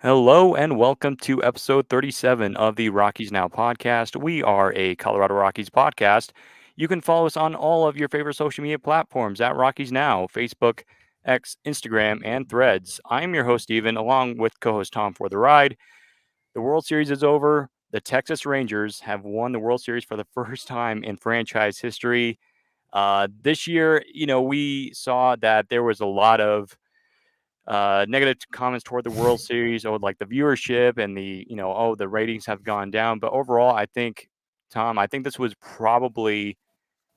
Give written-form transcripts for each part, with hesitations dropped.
Hello and welcome to episode 37 of the Rockies Now podcast. We are a Colorado Rockies podcast. You can follow us on all of your favorite social media platforms at Rockies Now, Facebook, X, Instagram, and Threads. I'm your host, Steven, along with co host Tom for the ride. The World Series is over. The Texas Rangers have won the World Series for the first time in franchise history. This year, we saw that there was a lot of negative comments toward the World Series or like the viewership and the ratings have gone down. But overall, I think, Tom, I think this was probably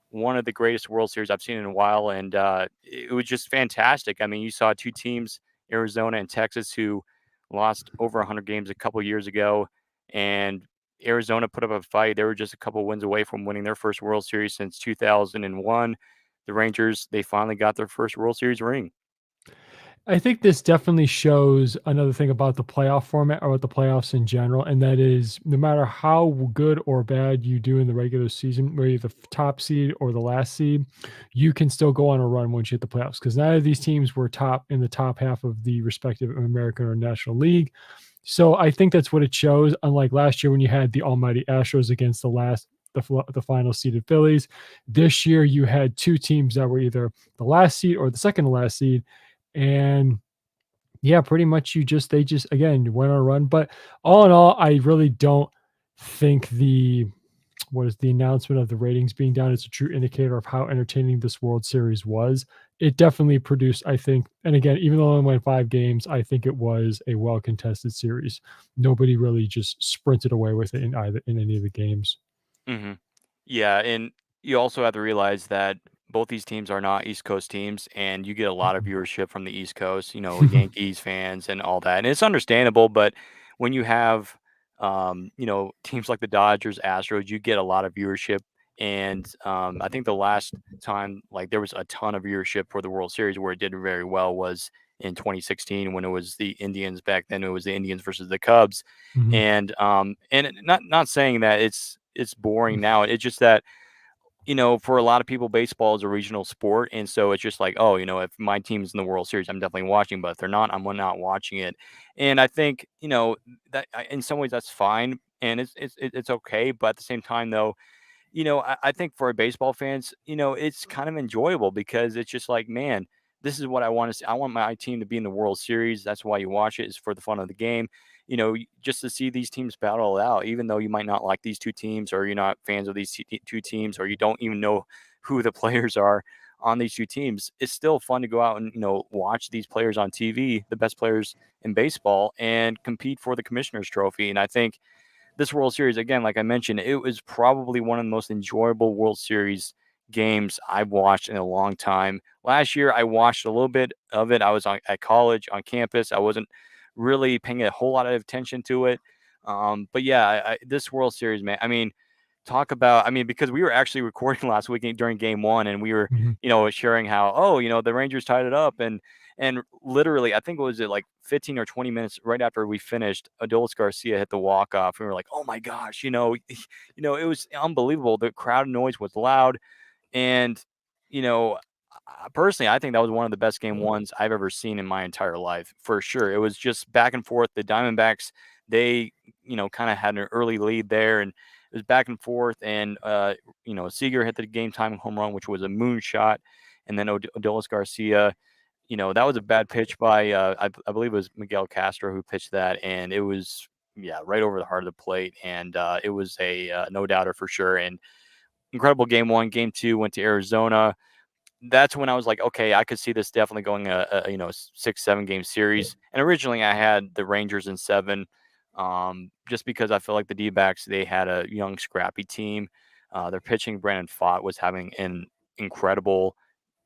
one of the greatest World Series I've seen in a while. And it was just fantastic. I mean, you saw two teams, Arizona and Texas, who lost over 100 games a couple years ago. And Arizona put up a fight. They were just a couple wins away from winning their first World Series since 2001. The Rangers, they finally got their first World Series ring. I think this definitely shows another thing about the playoff format or the playoffs in general, and that is no matter how good or bad you do in the regular season, whether you're the top seed or the last seed, you can still go on a run once you hit the playoffs because neither of these teams were top in the top half of the respective American or National League. So I think that's what it shows. Unlike last year when you had the almighty Astros against the final seeded Phillies, this year you had two teams that were either the last seed or the second to last seed, and yeah, pretty much they just again went on a run. But all in all, I really don't think the announcement of the ratings being down is a true indicator of how entertaining this World Series was. It definitely produced, I think, and again, even though it only went 5 games, I think it was a well contested series. Nobody really just sprinted away with it in any of the games. hmm Yeah, and you also have to realize that both these teams are not East Coast teams, and you get a lot of viewership from the East Coast, Yankees fans and all that. And it's understandable, but when you have, teams like the Dodgers, Astros, you get a lot of viewership. And I think the last time, like, there was a ton of viewership for the World Series where it did very well was in 2016 when it was the Indians. Back then, it was the Indians versus the Cubs, Mhm. and not saying that it's boring now. It's just that for a lot of people, baseball is a regional sport, and so it's just like, oh, if my team's in the World Series, I'm definitely watching. But if they're not, I'm not watching it. And I think that in some ways that's fine, and it's okay. But at the same time, though, I think for baseball fans, it's kind of enjoyable because it's just like, man, this is what I want to see. I want my team to be in the World Series. That's why you watch it, is for the fun of the game. Just to see these teams battle it out, even though you might not like these two teams or you're not fans of these two teams or you don't even know who the players are on these two teams. It's still fun to go out and, watch these players on TV, the best players in baseball, and compete for the Commissioner's Trophy. And I think this World Series, again, like I mentioned, it was probably one of the most enjoyable World Series games I've watched in a long time. Last year, I watched a little bit of it. I was at college on campus. I wasn't really paying a whole lot of attention to it. But yeah, this World Series, man, I mean, talk about, I mean, because we were actually recording last week during game one and we were, Mhm. sharing how, oh, the Rangers tied it up. And literally, I think it was like 15 or 20 minutes right after we finished, Adolis Garcia hit the walk off. We were like, oh my gosh, it was unbelievable. The crowd noise was loud. And, you know, personally, I think that was one of the best game ones I've ever seen in my entire life, for sure. It was just back and forth. The Diamondbacks, they, kind of had an early lead there, and it was back and forth. And, Seager hit the game time home run, which was a moonshot. And then Odolis Garcia, that was a bad pitch by, I believe it was Miguel Castro who pitched that. And it was, yeah, right over the heart of the plate. And it was a no doubter for sure. And incredible game one. Game two went to Arizona. That's when I was like, okay, I could see this definitely going a 6-7 game series. And originally I had the Rangers in seven, just because I feel like the D-backs, they had a young, scrappy team. Their pitching, Brandon Pfaadt, was having an incredible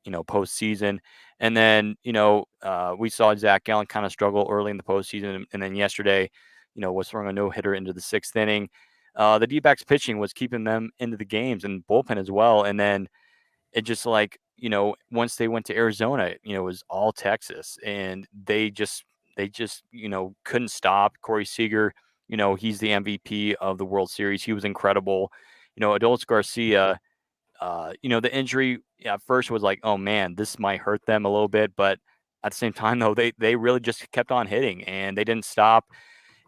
postseason. And then, we saw Zach Gallen kind of struggle early in the postseason. And then yesterday, was throwing a no hitter into the sixth inning. The D backs pitching was keeping them into the games and bullpen as well. And then it just like, once they went to Arizona, it was all Texas and they just, couldn't stop. Corey Seager, he's the MVP of the World Series. He was incredible. Adolis Garcia, the injury at first was like, oh man, this might hurt them a little bit, but at the same time, though, they really just kept on hitting, and they didn't stop.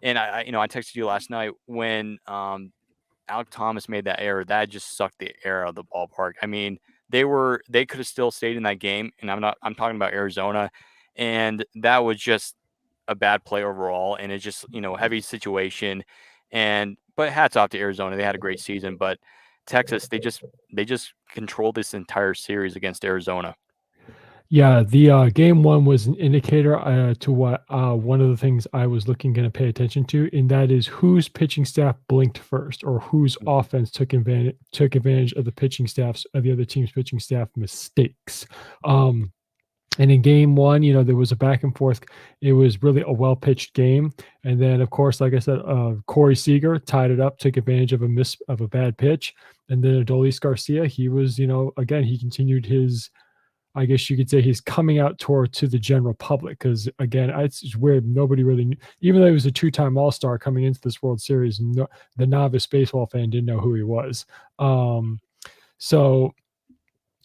And I texted you last night when Alec Thomas made that error. That just sucked the air out of the ballpark. I mean, they could have still stayed in that game, and I'm talking about Arizona, and that was just a bad play overall, and it's just heavy situation, and but hats off to Arizona. They had a great season, but Texas they just controlled this entire series against Arizona. Yeah, the game one was an indicator to what one of the things I was looking going to pay attention to, and that is whose pitching staff blinked first, or whose Mhm, offense took advantage of the pitching staffs of the other team's pitching staff mistakes. Um, and in game one, there was a back and forth. It was really a well pitched game, and then of course, like I said, Corey Seager tied it up, took advantage of a bad pitch, and then Adolis Garcia, he was, again, he continued his, I guess you could say, he's coming out toward to the general public because again, it's just weird. Nobody really knew, even though he was a two-time All-Star coming into this World Series. No, the novice baseball fan didn't know who he was. So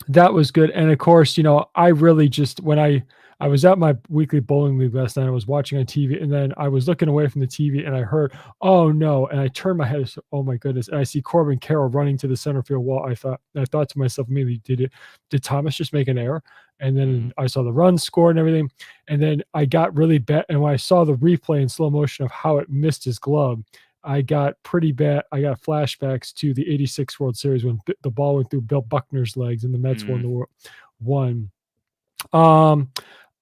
that was good. And of course, I really just when I was at my weekly bowling league last night, I was watching on TV, and then I was looking away from the TV, and I heard, "Oh no!" And I turned my head, "Oh my goodness!" And I see Corbin Carroll running to the center field wall. I thought to myself, maybe did Thomas just make an error? And mhm, then I saw the run score and everything, and then I got really bad. And when I saw the replay in slow motion of how it missed his glove, I got pretty bad. I got flashbacks to the '86 World Series when the ball went through Bill Buckner's legs and the Mets won mhm, the won. Um,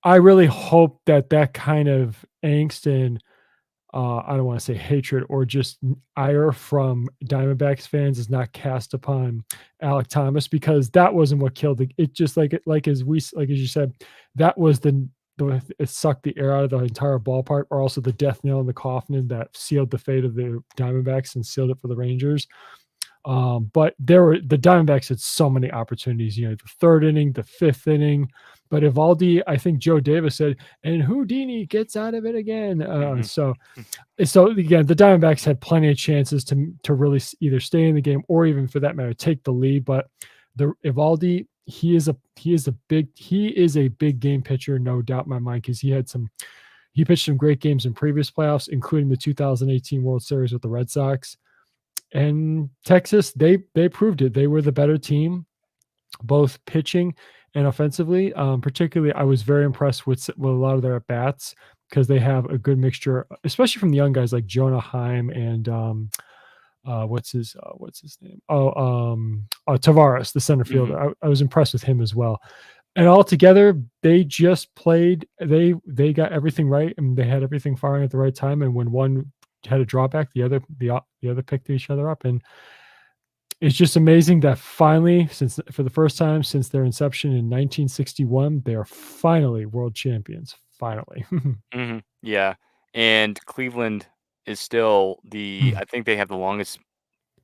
I really hope that that kind of angst and I don't want to say hatred or just ire from Diamondbacks fans is not cast upon Alec Thomas, because that wasn't what killed it. Just like as you said, that was the it sucked the air out of the entire ballpark, or also the death nail in the coffin that sealed the fate of the Diamondbacks and sealed it for the Rangers. But the Diamondbacks had so many opportunities, the third inning, the fifth inning. But Evaldi, I think Joe Davis said, and Houdini gets out of it again. mhm, So again, the Diamondbacks had plenty of chances to really either stay in the game or even for that matter take the lead. But the Evaldi, he is a big game pitcher, no doubt in my mind, because he pitched some great games in previous playoffs, including the 2018 World Series with the Red Sox. And Texas, they proved it. They were the better team, both pitching and offensively. Particularly, I was very impressed with a lot of their at bats because they have a good mixture, especially from the young guys like Jonah Heim and what's his name? Tavares, the center mhm. fielder. I was impressed with him as well. And altogether, they just played. They got everything right, and they had everything firing at the right time. And when one had a drawback, the other picked each other up, and it's just amazing that finally, since for the first time since their inception in 1961, they are finally world champions. Finally. Mhm. Yeah, and Cleveland is still I think they have the longest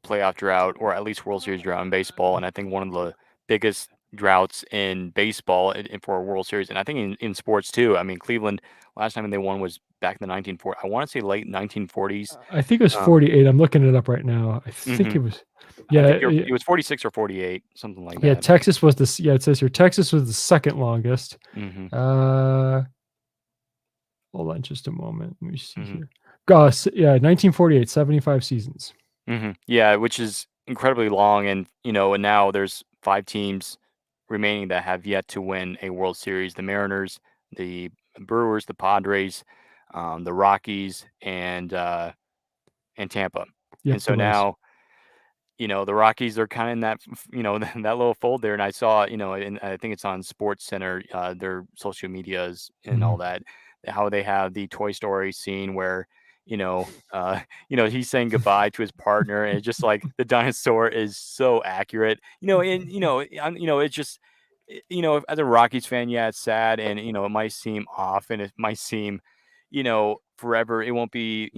playoff drought, or at least World Series drought in baseball, and I think one of the biggest droughts in baseball for a World Series, and I think in sports too. I mean, Cleveland last time they won was back in the 1940s. I want to say late 1940s. I think it was Um, 48. I'm looking it up right now. I think mhm. it was, I yeah, think it was 46 or 48, something like yeah. that. Texas was yeah. It says here Texas was the second longest. Mhm. Uh, Hold on just a moment. Let me see Mhm. here. Yeah, 1948, 75 seasons. Mhm. Yeah, which is incredibly long, and and now there's 5 teams remaining that have yet to win a World Series: the Mariners, the Brewers, the Padres, the Rockies, and Tampa. And Yep, the so Rays. now the Rockies are kind of in that, that little fold there. And I saw, and I think it's on Sports Center, their social medias and all Mhm. that, how they have the Toy Story scene where, he's saying goodbye to his partner, and it's just like the dinosaur is so accurate, and it's just, as a Rockies fan, yeah, it's sad, and it might seem off, and it might seem, forever. It won't be,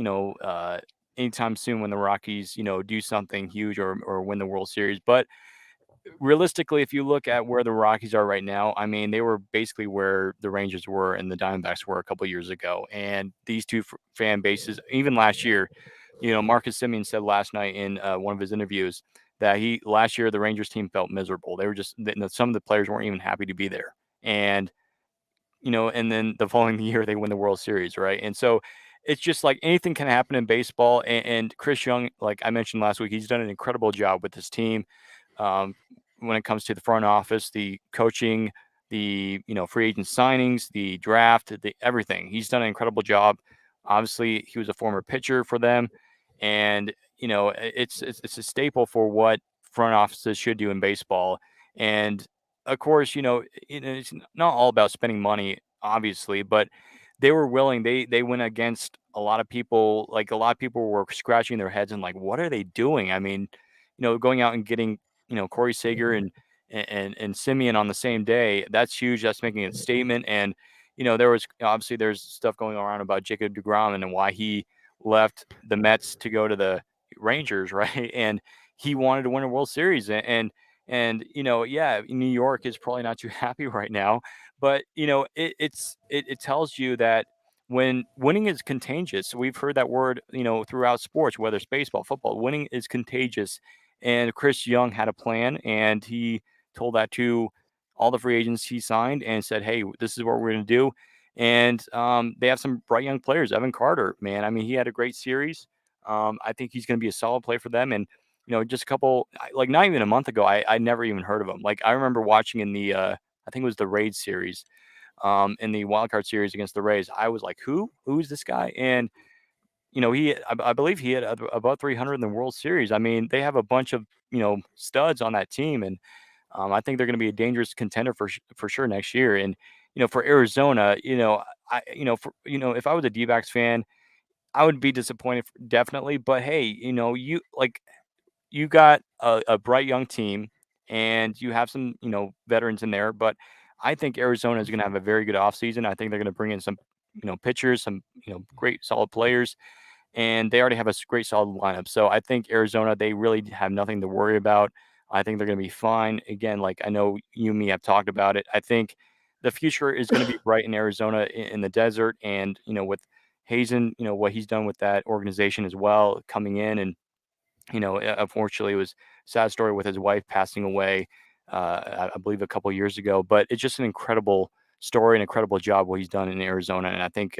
anytime soon when the Rockies, do something huge or win the World Series. But realistically, if you look at where the Rockies are right now, I mean, they were basically where the Rangers were and the Diamondbacks were a couple years ago. And these two fan bases, even last year, Marcus Simeon said last night in one of his interviews that last year the Rangers team felt miserable. They were just some of the players weren't even happy to be there. And and then the following year they win the World Series, right? And so it's just like anything can happen in baseball. And Chris Young, like I mentioned last week, he's done an incredible job with his team. Um, when it comes to the front office, the coaching, the free agent signings, the draft, the everything. He's done an incredible job. Obviously, he was a former pitcher for them, and it's a staple for what front offices should do in baseball. And of course, it's not all about spending money, obviously, but they were willing. They went against a lot of people. Like a lot of people were scratching their heads and like, what are they doing? I mean, going out and getting Corey Seager and Simeon on the same day. That's huge. That's making a statement. And there was obviously there's stuff going around about Jacob DeGrom and why he left the Mets to go to the Rangers, right? And he wanted to win a World Series, and yeah, New York is probably not too happy right now, but it tells you that when winning is contagious. We've heard that word, throughout sports, whether it's baseball, football. Winning is contagious, and Chris Young had a plan, and he told that to all the free agents he signed, and said, "Hey, this is what we're going to do." And they have some bright young players. Evan Carter, man, I mean, he had a great series. I think he's going to be a solid play for them. And just a couple, like not even a month ago, I never even heard of him. Like I remember watching in the, I think it was the Raid series, in the wild card series against the Rays. I was like, who's this guy? And I believe he had about 300 in the World Series. I mean, they have a bunch of studs on that team, and I think they're going to be a dangerous contender for sure next year. And for Arizona, if I was a D-backs fan, I would be disappointed, definitely. But hey, you got a bright young team, and you have some veterans in there. But I think Arizona is going to have a very good offseason. I think they're going to bring in some pitchers, some great solid players, and they already have a great solid lineup. So I think Arizona, they really have nothing to worry about. I think they're going to be fine. Again, like I know you and me have talked about it. I think the future is going to be bright in Arizona, in the desert, and with Hazen, what he's done with that organization as well, coming in. And unfortunately, it was a sad story with his wife passing away, I believe a couple years ago. But it's just an incredible story, an incredible job what he's done in Arizona. And I think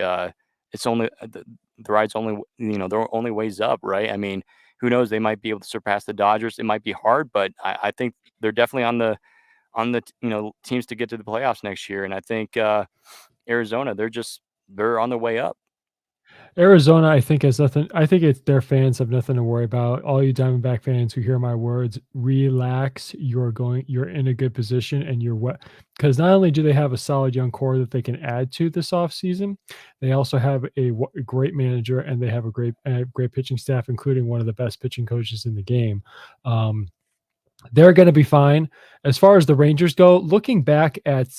it's only the ride's only there are only ways up, right? I mean, who knows? They might be able to surpass the Dodgers. It might be hard, but I think they're definitely on the teams to get to the playoffs next year. And I think Arizona, they're on their way up. Arizona, I think, has nothing. I think it's their fans have nothing to worry about. All you Diamondback fans who hear my words, relax. You're in a good position, and you're what? Because not only do they have a solid young core that they can add to this offseason, they also have a great manager, and they have a great pitching staff, including one of the best pitching coaches in the game. Um, they're going to be fine. As far as the Rangers go, looking back at,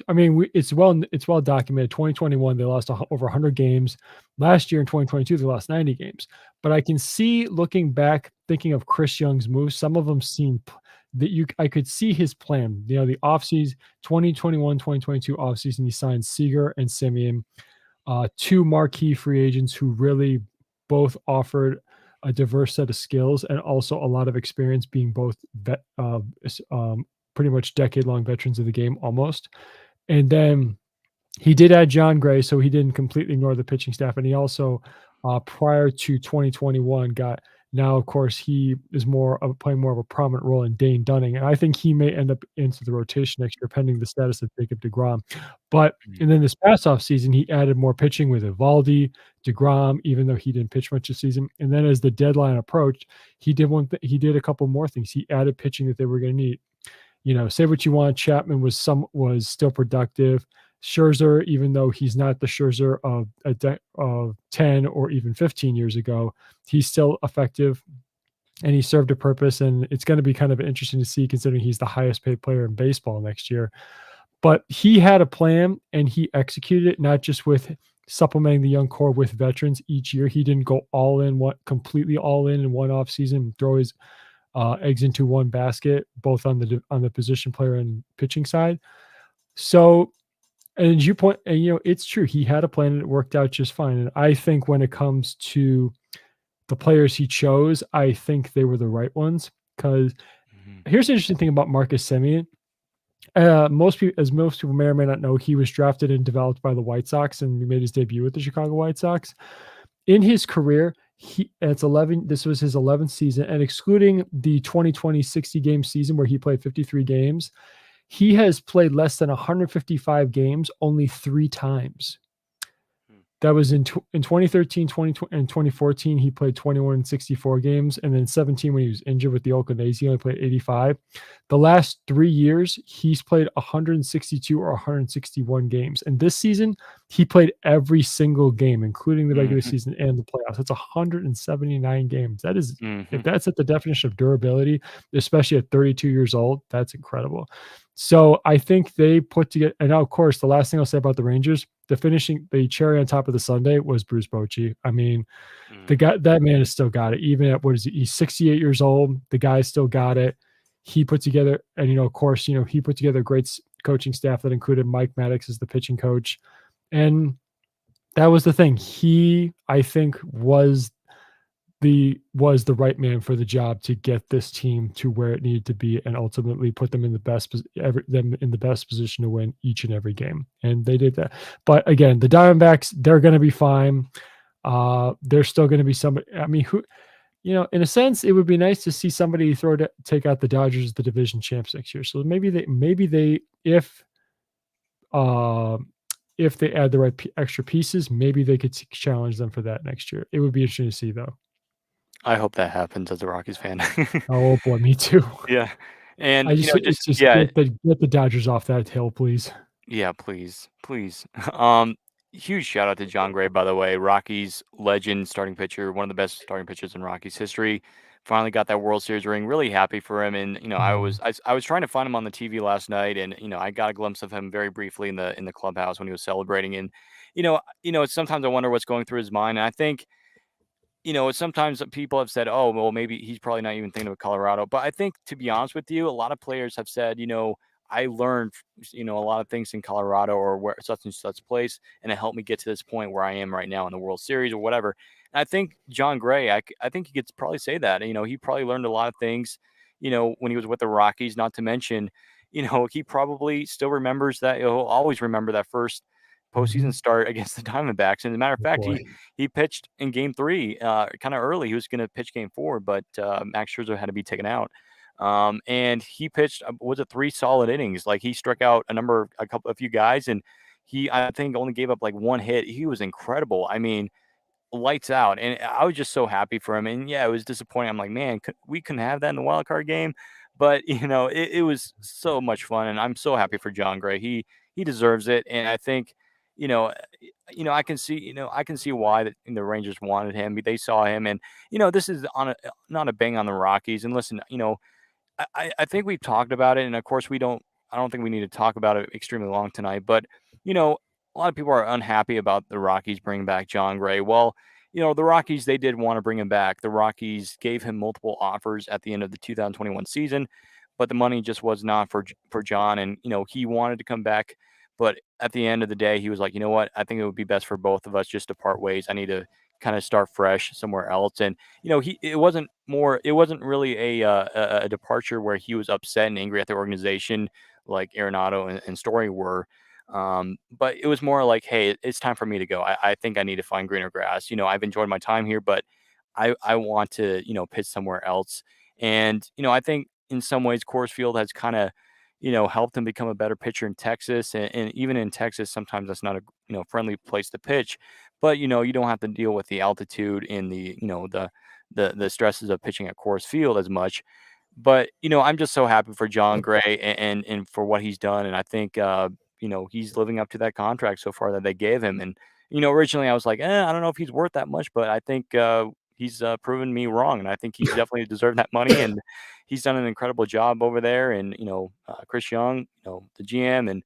I mean, it's well documented. 2021, they lost over 100 games. Last year in 2022, they lost 90 games. But I can see, looking back, thinking of Chris Young's moves, some of them seem that I could see his plan. The offseason, 2021, 2022 offseason, he signed Seager and Simeon, two marquee free agents who really both offered a diverse set of skills and also a lot of experience, being both pretty much decade-long veterans of the game almost. And then he did add John Gray, so he didn't completely ignore the pitching staff. And he also, prior to 2021, got now, of course, he is playing more of a prominent role in Dane Dunning. And I think he may end up into the rotation next year, pending the status of Jacob DeGrom. But Mhm. and then this past offseason, he added more pitching with Evaldi, DeGrom, even though he didn't pitch much this season. And then as the deadline approached, he did a couple more things. He added pitching that they were going to need. Say what you want, Chapman was still productive. Scherzer, even though he's not the Scherzer of 10 or even 15 years ago, he's still effective, and he served a purpose. And it's going to be kind of interesting to see, considering he's the highest paid player in baseball next year. But he had a plan, and he executed it, not just with supplementing the young core with veterans each year. He didn't go completely all in one offseason, throw his eggs into one basket, both on the position player and pitching side. So, and as you point, and it's true, he had a plan and it worked out just fine. And I think when it comes to the players he chose, I think they were the right ones. Because Mhm. here's the interesting thing about Marcus Semien. Most people may or may not know, he was drafted and developed by the White Sox, and he made his debut with the Chicago White Sox. In his career, he it's 11 this was his 11th season, and excluding the 2020 60-game season where he played 53 games, he has played less than 155 games only 3 times. Hmm. That was in 2013, 2020, and 2014, he played 21 and 64 games, and then 17 when he was injured with the Oakland A's, he only played 85. The last 3 years, he's played 162 or 161 games, and this season, he played every single game, including the regular Mhm. season and the playoffs. That's 179 games. That is if Mhm. that's at the definition of durability, especially at 32 years old, that's incredible. So I think they put together, and now, of course, the last thing I'll say about the Rangers, the cherry on top of the sundae was Bruce Bochy. I mean, the Mhm. guy, that man has still got it. Even at what is he? He's 68 years old. The guy still got it. He put together, and of course, he put together a great coaching staff that included Mike Maddox as the pitching coach, and that was the thing. He, I think, was the right man for the job to get this team to where it needed to be and ultimately put them in the best position to win each and every game. And they did that. But again, the Diamondbacks, they're going to be fine. There's still going to be somebody. I mean, who, in a sense, it would be nice to see somebody take out the Dodgers as the division champs next year. So maybe they uh, if they add the right extra pieces, maybe they could challenge them for that next year. It would be interesting to see, though. I hope that happens as a Rockies fan. Oh boy, me too. Yeah, and, I just it's just just yeah. get the Dodgers off that hill, please. Yeah, please, please. Huge shout out to John Gray, by the way, Rockies legend, starting pitcher, one of the best starting pitchers in Rockies history. Finally got that World Series ring. Really happy for him. And Mhm, I was trying to find him on the TV last night, and I got a glimpse of him very briefly in the clubhouse when he was celebrating. And sometimes I wonder what's going through his mind. And I think sometimes people have said, "Oh, well, maybe he's probably not even thinking of Colorado." But I think, to be honest with you, a lot of players have said, I learned, a lot of things in Colorado or where such and such place, and it helped me get to this point where I am right now in the World Series or whatever. And I think John Gray, I think he could probably say that. He probably learned a lot of things, when he was with the Rockies. Not to mention, he probably still remembers that. He'll always remember that first postseason mhm. start against the Diamondbacks. And as a matter of Oh fact, boy. he pitched in game 3, kinda early. He was gonna pitch game 4, but, Max Scherzer had to be taken out. And he pitched, was it 3 solid innings? Like, he struck out a few guys, and he, I think, only gave up, like, 1 hit. He was incredible. I mean, lights out, and I was just so happy for him, and yeah, it was disappointing. I'm like, "Man, we couldn't have that in the wild card game," but, it was so much fun, and I'm so happy for John Gray. He deserves it, and I think, you know, eh, I can see why the Rangers wanted him. They saw him, and, this is not a bang on the Rockies, and listen, I think we've talked about it, and of course, I don't think we need to talk about it extremely long tonight, but, you know, a lot of people are unhappy about the Rockies bringing back John Gray. Well, the Rockies, they did want to bring him back. The Rockies gave him multiple offers at the end of the 2021 season, but the money just was not for John, and, he wanted to come back, but at the end of the day, he was like, "You know what? I think it would be best for both of us just to part ways. I need to kind of start fresh somewhere else." And he it wasn't really a departure where he was upset and angry at the organization like Arenado and Story were. But it was more like, hey, it's time for me to go. I think I need to find greener grass. I've enjoyed my time here, but I want to, pitch somewhere else. And, I think in some ways Coors Field has kind of, helped him become a better pitcher in Texas. And even in Texas, sometimes that's not a, friendly place to pitch. But, you don't have to deal with the altitude and the stresses of pitching at Coors Field as much. But, I'm just so happy for John Gray and for what he's done, and I think, he's living up to that contract so far that they gave him, and, originally I was like, I don't know if he's worth that much," but I think, he's, proven me wrong, and I think he's definitely deserved that money, and he's done an incredible job over there, and, Chris Young, the GM, and,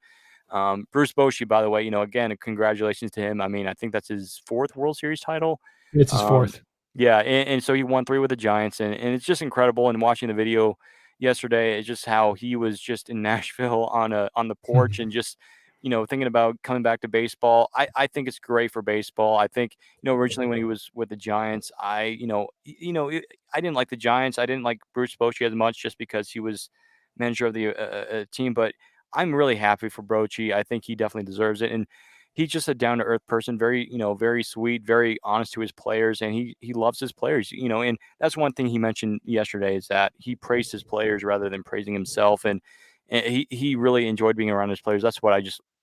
Bruce Bochy, by the way, again, congratulations to him. I mean, I think that's his 4th World Series title. It's his Um, 4th. yeah, and so he won 3 with the Giants, and it's just incredible, and watching the video yesterday, it's just how he was just in Nashville on the porch and just, thinking about coming back to baseball. I think it's great for baseball. I think, originally when he was with the Giants, I didn't like the Giants. I didn't like Bruce Bochy as much just because he was manager of the, team, but I'm really happy for Brochi. I think he definitely deserves it, and he's just a down to earth person, very, very sweet, very honest to his players, and he loves his players, and that's one thing he mentioned yesterday is that he praised his players rather than praising himself, and he really enjoyed being around his players. That's what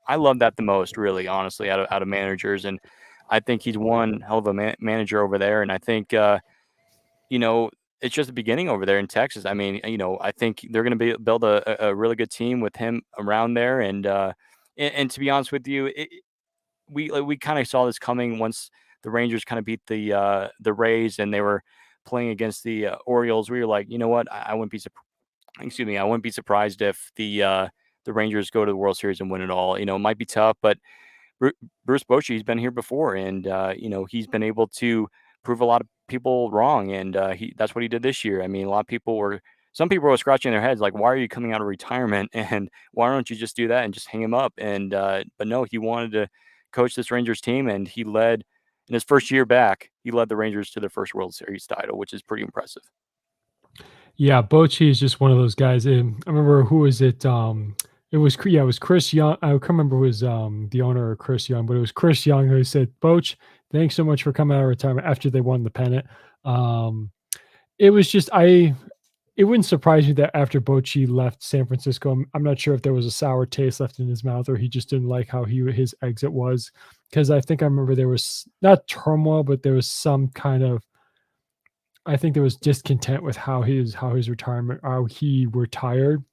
I love that the most, really, honestly, out of managers, and I think he's one hell of a manager over there, and I think you know, it's just the beginning over there in Texas. I mean, I think they're going to build a really good team with him around there. And to be honest with you, we kind of saw this coming once the Rangers kind of beat the Rays and they were playing against the Orioles. We were like, you know what, I wouldn't be excuse me, I wouldn't be surprised if the Rangers go to the World Series and win it all. It might be tough, but Bru Bruce Bochy, he's been here before, and, he's been able to prove a lot of people wrong, and, he that's what he did this year. I mean, some people were scratching their heads like, "Why are you coming out of retirement, and why don't you just do that and just hang him up?" And, but no, he wanted to coach this Rangers team, and he led in his first year back, he led the Rangers to their first World Series title, which is pretty impressive. Yeah, Bochy is just one of those guys. I remember who was it? It was yeah, it was Chris Young. I can't remember who was the owner or Chris Young, but it was Chris Young who said, "Boch, thanks so much for coming out of retirement after they won the pennant." Um, it was just I. It wouldn't surprise me that after Bochy left San Francisco, I'm not sure if there was a sour taste left in his mouth or he just didn't like how his exit was. Because I think I remember there was not turmoil, but there was some kind of I think there was discontent with how his retirement how he retired.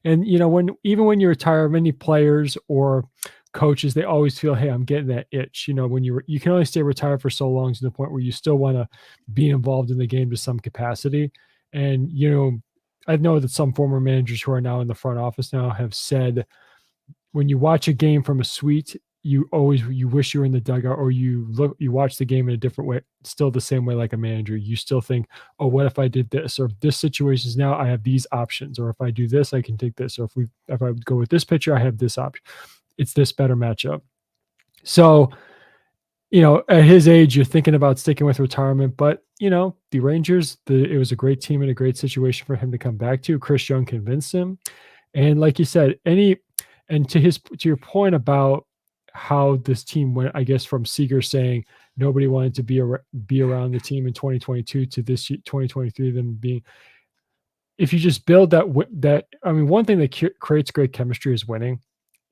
And when even when you retire, many players or coaches, they always feel, hey, I'm getting that itch. When you can only stay retired for so long to the point where you still want to be involved in the game to some capacity. And I know that some former managers who are now in the front office now have said when you watch a game from a suite, you wish you were in the dugout, or you watch the game in a different way, still the same way like a manager. You still think, oh, what if I did this? Or if this situation is now I have these options, or if I do this, I can take this, or if I go with this pitcher, I have this option. It's this better matchup. So, at his age, you're thinking about sticking with retirement, but the Rangers, it was a great team and a great situation for him to come back to. Chris Young convinced him. And like you said, and to your point about how this team went, I guess from Seager saying nobody wanted to be around the team in 2022 to 2023, them being, if you just build that, I mean, one thing that creates great chemistry is winning,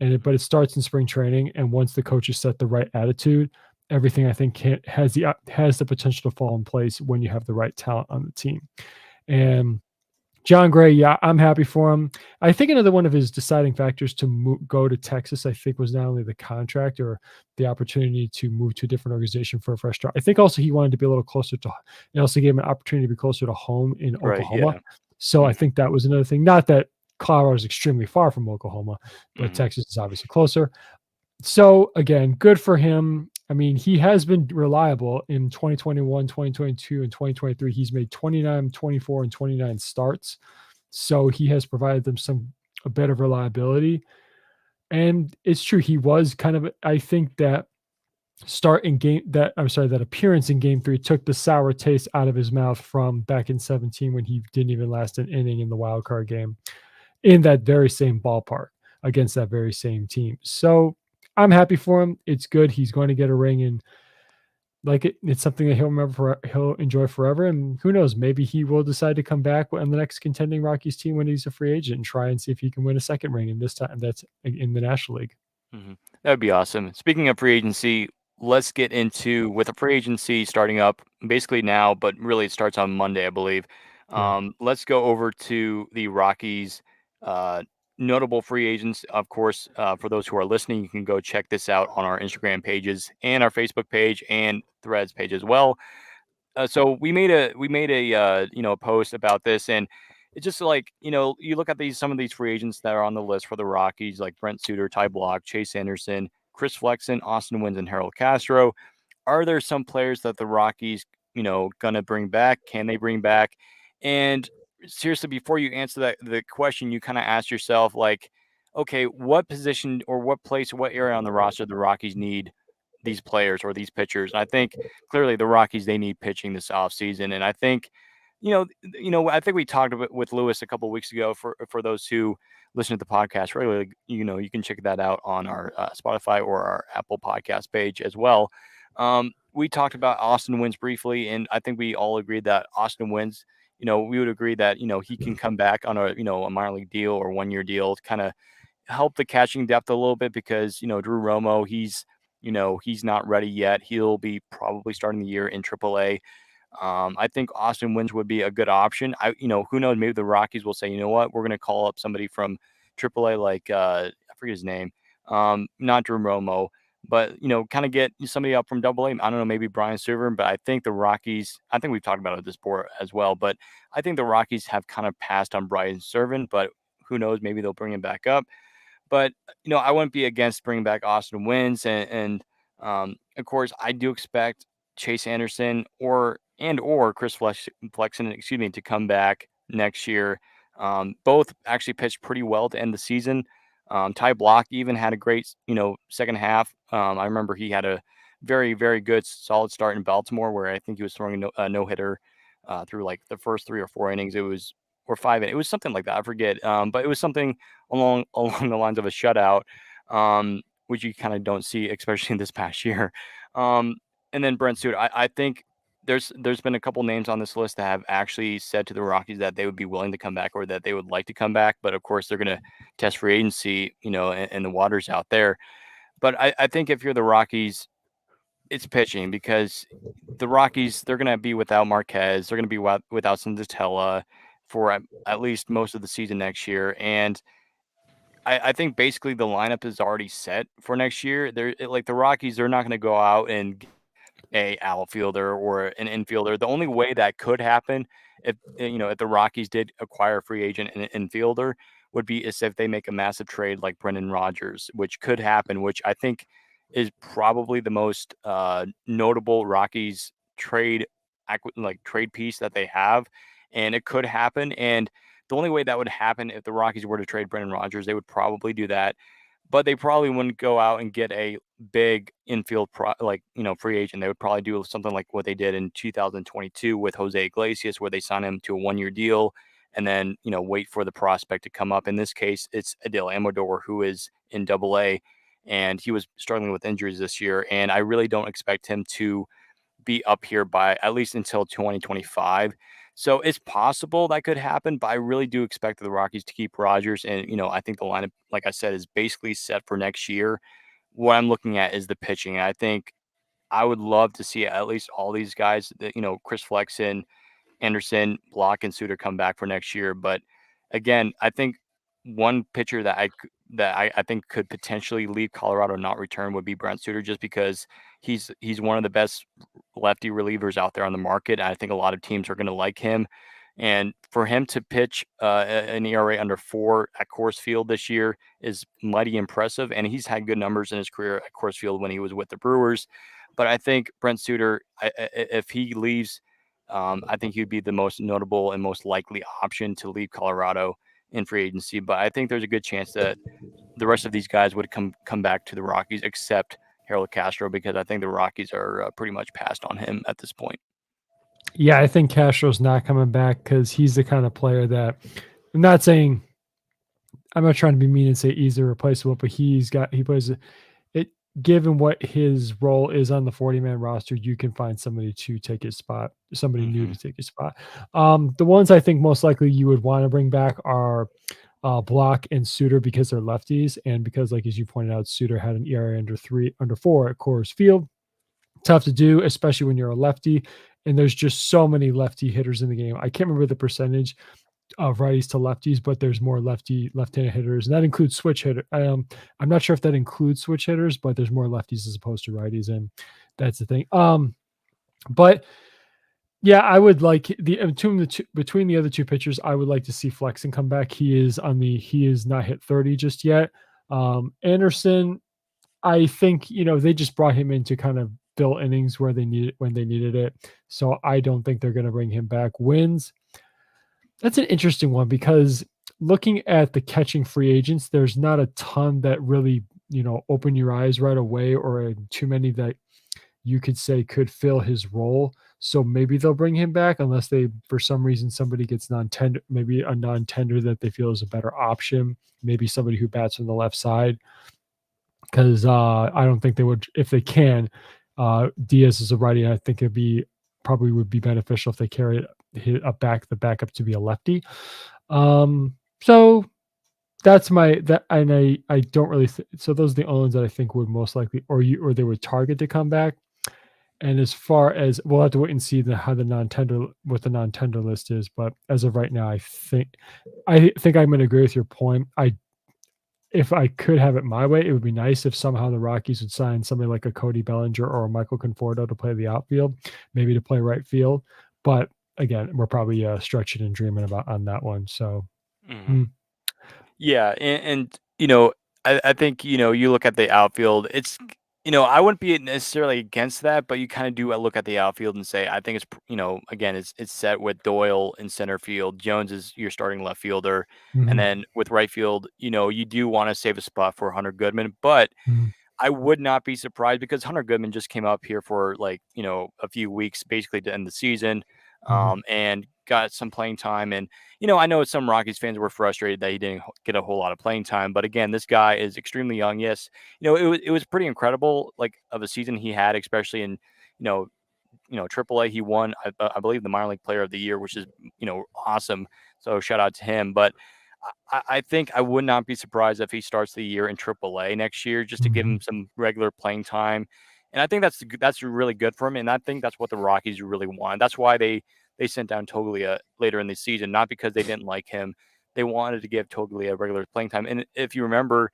but it starts in spring training, and once the coaches set the right attitude, everything I think has the potential to fall in place when you have the right talent on the team. And John Gray, yeah, I'm happy for him. I think another one of his deciding factors to go to Texas, I think, was not only the contract or the opportunity to move to a different organization for a fresh start. I think also he wanted to be a little closer to. It also gave him an opportunity to be closer to home in Right, Oklahoma. yeah. So I Mhm, think that was another thing. Not that Colorado is extremely far from Oklahoma, but mhm, Texas is obviously closer. So again, good for him. I mean, he has been reliable in 2021, 2022, and 2023. He's made 29, 24, and 29 starts. So he has provided them a bit of reliability. And it's true, he was kind of, I think that that appearance in game three took the sour taste out of his mouth from back in 17 when he didn't even last an inning in the wild card game in that very same ballpark against that very same team. So I'm happy for him. It's good. He's going to get a ring, and it's something that he'll he'll enjoy forever. And who knows, maybe he will decide to come back on the next contending Rockies team when he's a free agent and try and see if he can win a second ring. And this time, that's in the National League. mhm. That would be awesome. Speaking of free agency, let's get into with the free agency starting up basically now, but really it starts on Monday, I believe. Yeah, Let's go over to the Rockies. Uh, Notable free agents, of course. For those who are listening, you can go check this out on our Instagram pages and our Facebook page and Threads page as well. So we made a post about this, and it's just like you look at some of these free agents that are on the list for the Rockies, like Brent Suter, Ty Block, Chase Anderson, Chris Flexen, Austin Wynns, and Harold Castro. Are there some players that the Rockies gonna bring back? Can they bring back? And seriously, before you answer the question, you kind of ask yourself like, okay, what position or what place, what area on the roster the Rockies need these players or these pitchers? And I think clearly the Rockies, they need pitching this offseason. And I think, I think we talked about with Lewis a couple of weeks ago for those who listen to the podcast regularly, you can check that out on our Spotify or our Apple Podcast page as well. We talked about Austin Wins briefly, and I think we all agreed that Austin Wins. We would agree that he can come back on a minor league deal or 1 year deal to kind of help the catching depth a little bit because Drew Romo, he's not ready yet. He'll be probably starting the year in AAA. I think Austin Wins would be a good option. Who knows? Maybe the Rockies will say, you know what, we're going to call up somebody from AAA, like I forget his name, not Drew Romo, but kind of get somebody up from Double A. I don't know, maybe Brian Server, but I think the Rockies. I think we've talked about it this sport as well, but I think the Rockies have kind of passed on Brian Servant, but who knows? Maybe they'll bring him back up. But I wouldn't be against bringing back Austin Wins, and of course, I do expect Chase Anderson or Chris Flexen, excuse me, to come back next year. Both actually pitched pretty well to end the season. Ty Block even had a great, second half. I remember he had a very, very good, solid start in Baltimore, where I think he was throwing a no hitter through like the first 3 or 4 innings. It was or 5 innings. It was something like that. I forget. But it was something along along the lines of a shutout, which you kind of don't see, especially in this past year. Um, and then Brent Suter, I think there's been a couple names on this list that have actually said to the Rockies that they would be willing to come back or that they would like to come back, but of course they're going to test free agency, and the waters out there. But I think if you're the Rockies, it's pitching because the Rockies, they're going to be without Marquez, they're going to be without Senzatella for at least most of the season next year, and I think basically the lineup is already set for next year. Like the Rockies, they're not going to go out and a outfielder or an infielder. The only way that could happen if the Rockies did acquire a free agent and an infielder would be is if they make a massive trade like Brendan Rodgers, which could happen, which I think is probably the most notable Rockies trade piece that they have, and it could happen. And the only way that would happen if the Rockies were to trade Brendan Rodgers, they would probably do that, but they probably wouldn't go out and get a big infield free agent. They would probably do something like what they did in 2022 with Jose Iglesias, where they signed him to a 1 year deal and then wait for the prospect to come up. In this case, it's Adil Amador, who is in Double A, and he was struggling with injuries this year. And I really don't expect him to be up here by at least until 2025. So it's possible that could happen, but I really do expect the Rockies to keep Rodgers. And, I think the lineup, like I said, is basically set for next year. What I'm looking at is the pitching. And I think I would love to see at least all these guys that, Chris Flexen, Anderson, Block, and Suter come back for next year. But again, I think one pitcher that I think could potentially leave Colorado and not return would be Brent Suter, just because he's one of the best lefty relievers out there on the market. I think a lot of teams are going to like him, and for him to pitch an ERA under 4 at Coors Field this year is mighty impressive. And he's had good numbers in his career at Coors Field when he was with the Brewers. But I think Brent Suter, if he leaves, I think he'd be the most notable and most likely option to leave Colorado in free agency. But I think there's a good chance that the rest of these guys would come back to the Rockies, except Harold Castro, because I think the Rockies are pretty much passed on him at this point. Yeah, I think Castro's not coming back because he's the kind of player that I'm not saying I'm not trying to be mean and say he's irreplaceable, but he plays it. Given what his role is on the 40-man roster, you can find somebody to take his spot, somebody new to take his spot. The ones I think most likely you would want to bring back are Block and Suter because they're lefties, and because, like as you pointed out, Suter had an ERA under 4 at Coors Field. Tough to do, especially when you're a lefty. And there's just so many lefty hitters in the game. I can't remember the percentage of righties to lefties, but there's more left-handed hitters, and that includes switch hitter. I'm not sure if that includes switch hitters, but there's more lefties as opposed to righties, and that's the thing. But yeah, I would like between the other two pitchers, I would like to see Flexen come back. He is not hit 30 just yet. Anderson, I think they just brought him in to kind of fill innings when they needed it. So I don't think they're going to bring him back. Wins. That's an interesting one because looking at the catching free agents, there's not a ton that really, open your eyes right away or too many that you could say could fill his role. So maybe they'll bring him back unless they, for some reason, somebody gets non-tender, maybe a non-tender that they feel is a better option. Maybe somebody who bats from the left side. Because I don't think they would, if they can. Diaz is a righty. I think it'd be probably would be beneficial if they carry the backup to be a lefty. So that's my that, and I don't really so those are the only ones that I think would most likely, or they would target to come back. And as far as, we'll have to wait and see how the non-tender, what the non-tender list is, but as of right now, I think I'm going to agree with your point. If I could have it my way, it would be nice if somehow the Rockies would sign somebody like a Cody Bellinger or a Michael Conforto to play the outfield, maybe to play right field. But again, we're probably stretching and dreaming about on that one. So, Mhm. hmm, Yeah, and I think you look at the outfield. I wouldn't be necessarily against that, but you kind of do look at the outfield and say, I think again, it's set with Doyle in center field. Jones is your starting left fielder, and mhm, then with right field, you do want to save a spot for Hunter Goodman, but mhm, I would not be surprised because Hunter Goodman just came up here for like, a few weeks basically to end the season, mhm, and got some playing time. And, I know some Rockies fans were frustrated that he didn't get a whole lot of playing time. But again, this guy is extremely young. Yes, it was pretty incredible, like of a season he had, especially in, you know, AAA. He won, I believe, the minor league player of the year, which is awesome. So shout out to him. But I think I would not be surprised if he starts the year in AAA next year, just to give mhm, him some regular playing time. And I think that's really good for him. And I think that's what the Rockies really want. That's why they sent down Toglia later in the season, not because they didn't like him. They wanted to give Toglia regular playing time. And if you remember,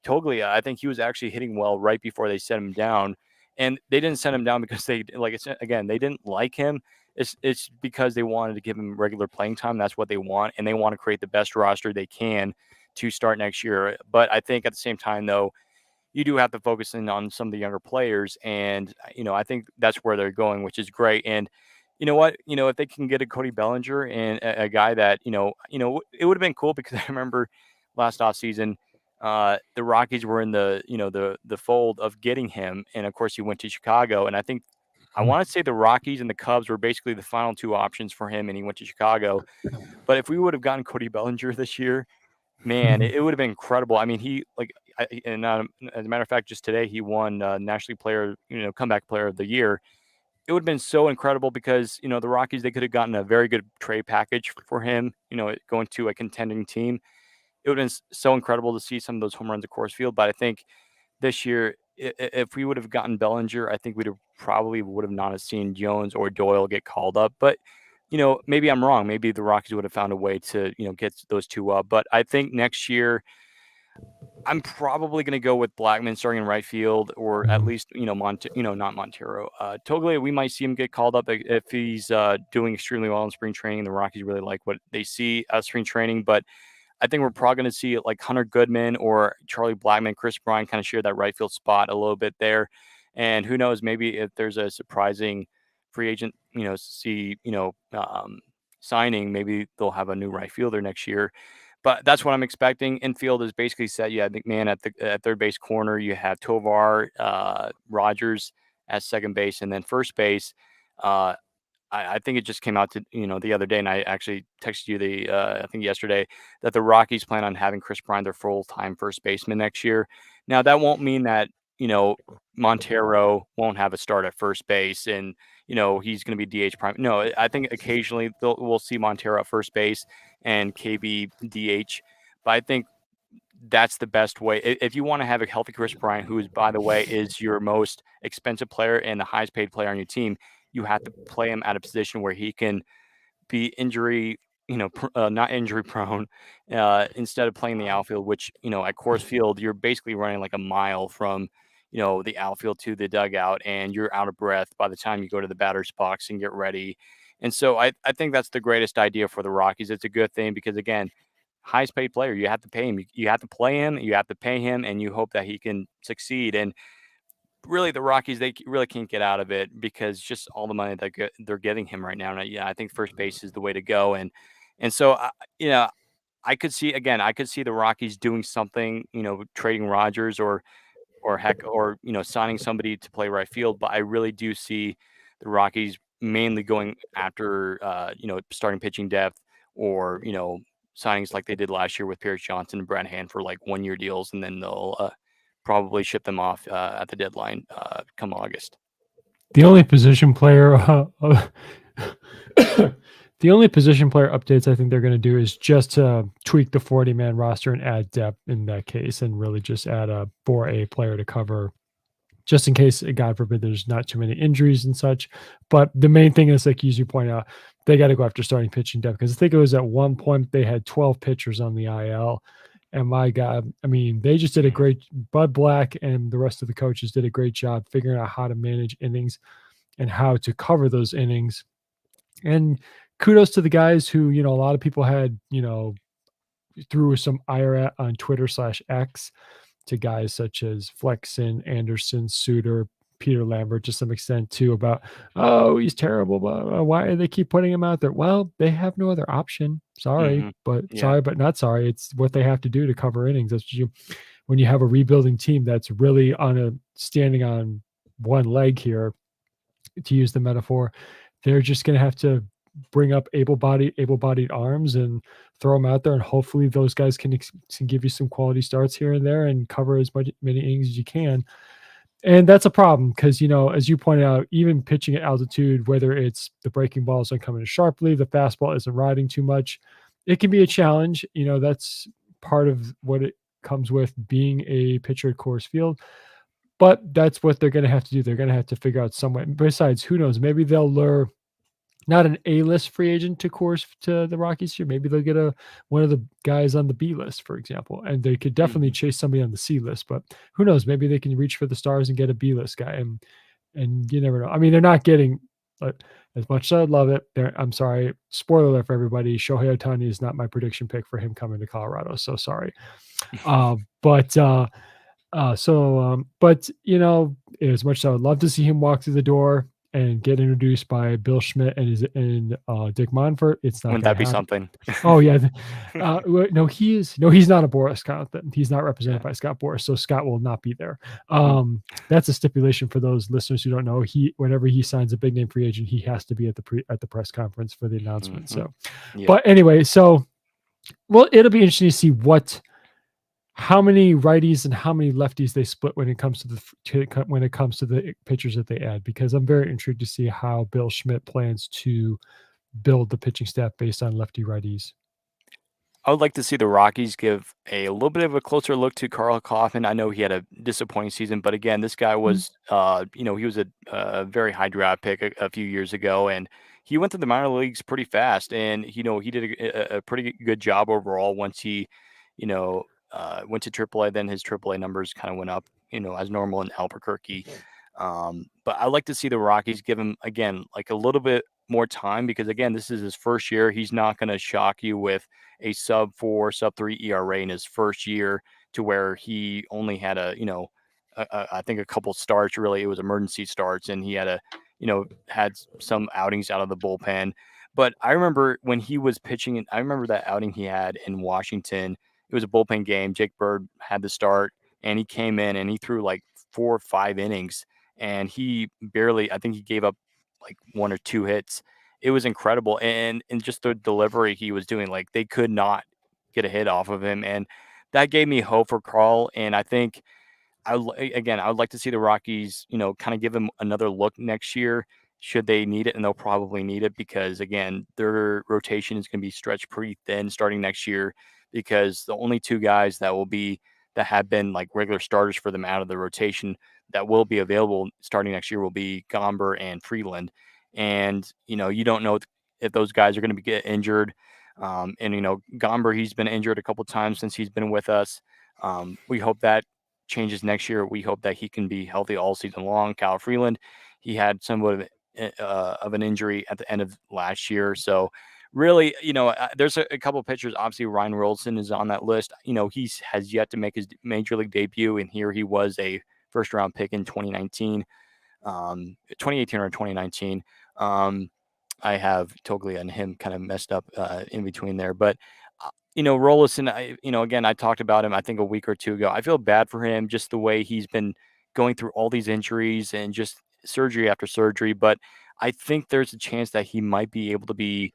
Toglia, I think he was actually hitting well right before they sent him down, and they didn't send him down because they didn't like him. It's because they wanted to give him regular playing time. That's what they want, and they want to create the best roster they can to start next year. But I think at the same time, though, you do have to focus in on some of the younger players, and I think that's where they're going, which is great. And you know what, if they can get a Cody Bellinger and a guy that it would have been cool because I remember last offseason, the Rockies were in the fold of getting him, and of course he went to Chicago, and I mhm, want to say the Rockies and the Cubs were basically the final two options for him, and he went to Chicago. But if we would have gotten Cody Bellinger this year, man, mhm, it would have been incredible. I mean, and as a matter of fact, just today he won National League Player, Comeback Player of the Year. It would have been so incredible because the Rockies, they could have gotten a very good trade package for him. Going to a contending team, it would have been so incredible to see some of those home runs at Coors Field. But I think this year, if we would have gotten Bellinger, I think we'd have probably would have not have seen Jones or Doyle get called up. But maybe I'm wrong. Maybe the Rockies would have found a way to get those two up. But I think next year I'm probably going to go with Blackman starting in right field, or at mhm, least not Montero. Toglia, we might see him get called up if he's doing extremely well in spring training. The Rockies really like what they see at spring training, but I think we're probably going to see like Hunter Goodman or Charlie Blackman, Chris Bryan kind of share that right field spot a little bit there. And who knows, maybe if there's a surprising free agent, signing, maybe they'll have a new right fielder next year. But that's what I'm expecting. Infield is basically set. You have McMahon at third base corner. You have Tovar, Rogers at second base, and then first base. Uh, I think it just came out to the other day, and I actually texted you I think yesterday, that the Rockies plan on having Chris Bryant their full time first baseman next year. Now that won't mean that you know Montero won't have a start at first base, and he's going to be DH prime. No, I think occasionally we'll see Montero at first base and KB DH, but I think that's the best way. If you want to have a healthy Chris Bryant, who is, by the way, is your most expensive player and the highest paid player on your team, you have to play him at a position where he can be not injury prone, instead of playing the outfield, which, at Coors Field, you're basically running like a mile from, the outfield to the dugout, and you're out of breath by the time you go to the batter's box and get ready. And so I think that's the greatest idea for the Rockies. It's a good thing because, again, highest paid player, you have to pay him. You have to play him, you have to pay him, and you hope that he can succeed. And really, the Rockies, they really can't get out of it because just all the money they're getting him right now. And yeah, I think first base is the way to go. And so you know, I could see the Rockies doing something, trading Rogers or or heck, or signing somebody to play right field. But I really do see the Rockies mainly going after starting pitching depth, or signings like they did last year with Pierce Johnson and Brad Hand for like 1 year deals, and then they'll probably ship them off at the deadline come August. The only position player, the only position player updates I think they're going to do is just tweak the 40-man roster and add depth in that case, and really just add a 4A player to cover, just in case, God forbid, there's not too many injuries and such. But the main thing is, like as you point out, they got to go after starting pitching depth, because I think it was at one point they had 12 pitchers on the IL. And my God, I mean, they just did a great, Bud Black and the rest of the coaches did a great job figuring out how to manage innings and how to cover those innings. And kudos to the guys who, a lot of people had, threw some ire at on Twitter/X, to guys such as Flexen, Anderson, Suter, Peter Lambert to some extent too, about, oh, he's terrible, but why do they keep putting him out there? Well, they have no other option. Hmm. Yeah. Sorry, but not sorry. It's what they have to do to cover innings. That's what when you have a rebuilding team that's really standing on one leg here, to use the metaphor, they're just going to have to bring up able-bodied arms and throw them out there, and hopefully those guys can give you some quality starts here and there and cover many innings as you can. And that's a problem because, as you pointed out, even pitching at altitude, whether it's the breaking balls aren't coming in sharply, the fastball isn't riding too much, it can be a challenge. That's part of what it comes with being a pitcher at Coors Field. But that's what they're going to have to do. They're going to have to figure out some way. Besides, who knows? Maybe they'll lure not an A-list free agent to the Rockies here. Maybe they'll get one of the guys on the B list, for example, and they could definitely Hmm. chase somebody on the C list. But who knows? Maybe they can reach for the stars and get a B list guy, and you never know. I mean, they're not getting, as much as I'd love it. I'm sorry. Spoiler alert for everybody: Shohei Ohtani is not my prediction pick for him coming to Colorado. So sorry. But but as much as I would love to see him walk through the door and get introduced by Bill Schmidt and Dick Monfort, it's not Wouldn't going that to be happen. something? Oh yeah, no, he's not a Boris Scott. He's not represented Yeah. by Scott Boris, so Scott will not be there. Hmm. That's a stipulation for those listeners who don't know. Whenever he signs a big name free agent, he has to be at the press conference for the announcement. Hmm. So, Yeah. but anyway, well, it'll be interesting to see how many righties and how many lefties they split when it comes to the pitchers that they add, because I'm very intrigued to see how Bill Schmidt plans to build the pitching staff based on lefty righties. I would like to see the Rockies give a little bit of a closer look to Carl Kaufman. I know he had a disappointing season, but again, this guy Mm. was, he was a very high draft pick a few years ago, and he went to the minor leagues pretty fast. And he did a pretty good job overall once he, went to AAA. Then his AAA numbers kind of went up, as normal in Albuquerque. But I like to see the Rockies give him again like a little bit more time, because again, this is his first year. He's not going to shock you with a sub 4, sub 3 ERA in his first year, to where he only had I think a couple starts. Really, it was emergency starts, and he had some outings out of the bullpen. But I remember when he was pitching, and I remember that outing he had in Washington. It was a bullpen game. Jake Bird had the start, and he came in and he threw like 4 or 5 innings, and he barely, I think he gave up like 1 or 2 hits. It was incredible. And just the delivery he was doing, like they could not get a hit off of him. And that gave me hope for Carl. And I think again, I would like to see the Rockies, kind of give him another look next year, should they need it, and they'll probably need it, because again, their rotation is going to be stretched pretty thin starting next year, because the only two guys that have been like regular starters for them out of the rotation that will be available starting next year will be Gomber and Freeland. And you don't know if those guys are going to get injured. And Gomber, he's been injured a couple times since he's been with us. We hope that changes next year. We hope that he can be healthy all season long. Kyle Freeland, he had somewhat of an injury at the end of last year. So really, there's a couple of pitchers. Obviously, Ryan Wilson is on that list. He has yet to make his major league debut, and here he was a first round pick in 2018 or 2019. I have Toglia and him kind of messed up in between there, but Rolison, again, I talked about him, I think, a week or 2 ago. I feel bad for him, just the way he's been going through all these injuries and just surgery after surgery, but I think there's a chance that he might be able to be,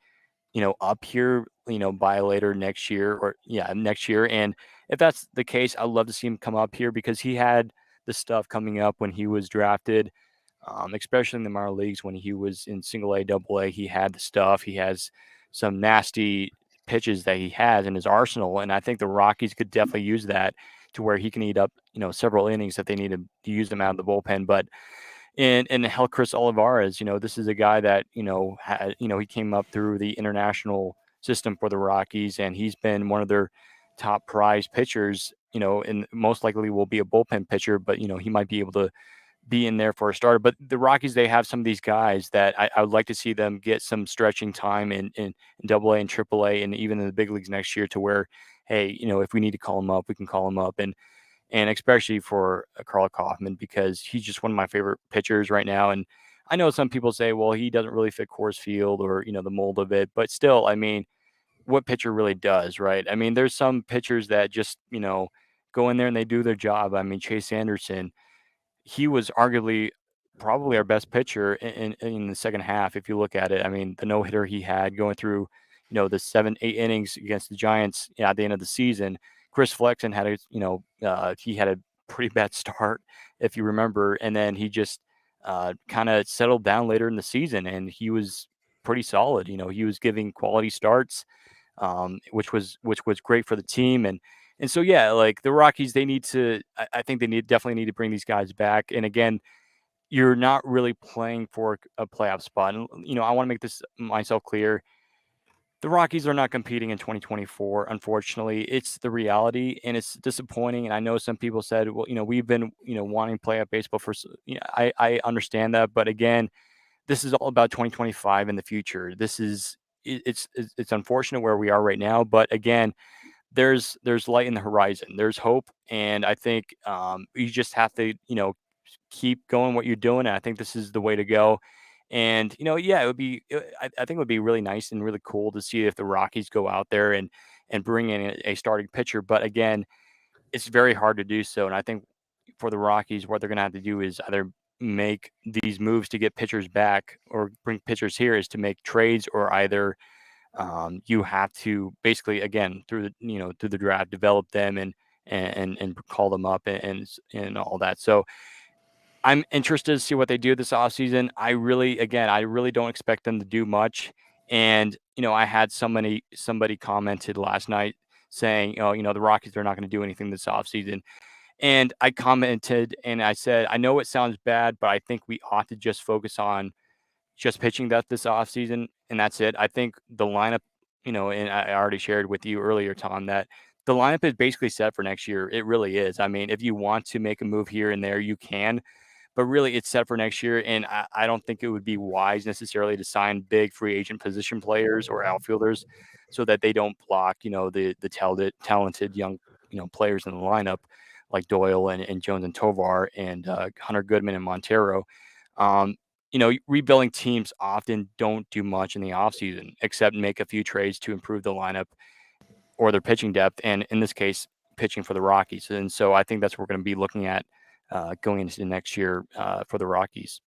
up here, by later next year, or yeah, next year. And if that's the case, I'd love to see him come up here because he had the stuff coming up when he was drafted, especially in the minor leagues when he was in single A, double A. He had the stuff. He has some nasty pitches that he has in his arsenal, and I think the Rockies could definitely use that to where he can eat up, several innings if they need to use them out of the bullpen. But and hell, Chris Olivares, this is a guy that he came up through the international system for the Rockies, and he's been one of their top prize pitchers. And most likely will be a bullpen pitcher, but he might be able to be in there for a starter. But the Rockies, they have some of these guys that I would like to see them get some stretching time in Double A and Triple A, and even in the big leagues next year, to where, hey, if we need to call them up, we can call them up, and especially for Carl Kaufman, because he's just one of my favorite pitchers right now. And I know some people say, well, he doesn't really fit Coors Field or the mold of it, but still, I mean, what pitcher really does, right? I mean, there's some pitchers that just go in there and they do their job. I mean, Chase Anderson, he was arguably probably our best pitcher in the second half. If you look at it, I mean, the no hitter he had going through, the 7, 8 innings against the Giants, at the end of the season. Chris Flexen had he had a pretty bad start, if you remember, and then he just kind of settled down later in the season, and he was pretty solid. He was giving quality starts, which was great for the team. And so, yeah, like the Rockies, they need to. I think they definitely need to bring these guys back. And again, you're not really playing for a playoff spot. And I want to make this myself clear: the Rockies are not competing in 2024. Unfortunately, it's the reality, and it's disappointing. And I know some people said, well, we've been wanting playoff baseball for. I understand that, but again, this is all about 2025 in the future. This is it's unfortunate where we are right now, but again, there's light in the horizon. There's hope, and I think you just have to keep going what you're doing. And I think this is the way to go. And yeah, it would be. I think it would be really nice and really cool to see if the Rockies go out there and bring in a starting pitcher. But again, it's very hard to do so. And I think for the Rockies, what they're going to have to do is either make these moves to get pitchers back or bring pitchers here, is to make trades, or either you have to basically, again, through the draft, develop them and call them up and all that. So I'm interested to see what they do this offseason. I really don't expect them to do much. And I had somebody commented last night saying, oh, the Rockies, they're not going to do anything this offseason. And I commented and I said, I know it sounds bad, but I think we ought to just focus on just pitching that this offseason, and that's it. I think the lineup, and I already shared with you earlier, Tom, that the lineup is basically set for next year. It really is. I mean, if you want to make a move here and there, you can, but really it's set for next year. And I don't think it would be wise necessarily to sign big free agent position players or outfielders so that they don't block, the talented young, players in the lineup like Doyle and Jones and Tovar and Hunter Goodman and Montero. Um, rebuilding teams often don't do much in the offseason except make a few trades to improve the lineup or their pitching depth, and in this case, pitching for the Rockies. And so I think that's what we're going to be looking at going into the next year for the Rockies.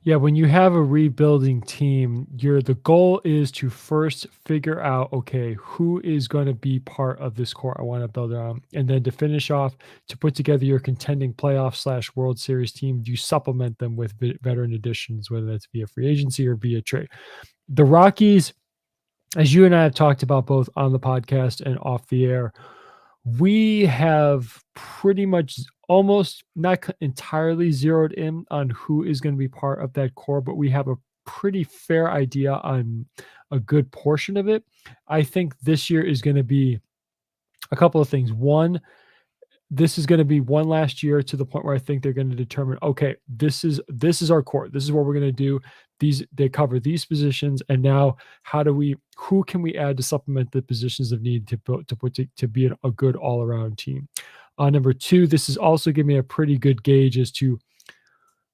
Yeah, when you have a rebuilding team, the goal is to first figure out, okay, who is going to be part of this core I want to build around, and then to finish off, to put together your contending playoff slash World Series team, you supplement them with veteran additions, whether that's via free agency or via trade. The Rockies, as you and I have talked about both on the podcast and off the air, we have pretty much almost not entirely zeroed in on who is going to be part of that core, but we have a pretty fair idea on a good portion of it. I think this year is going to be a couple of things. One, this is going to be one last year to the point where I think they're going to determine, okay, this is our core. This is what we're going to do. They cover these positions, and now who can we add to supplement the positions of need to be a good all around team. Number two, this is also giving me a pretty good gauge as to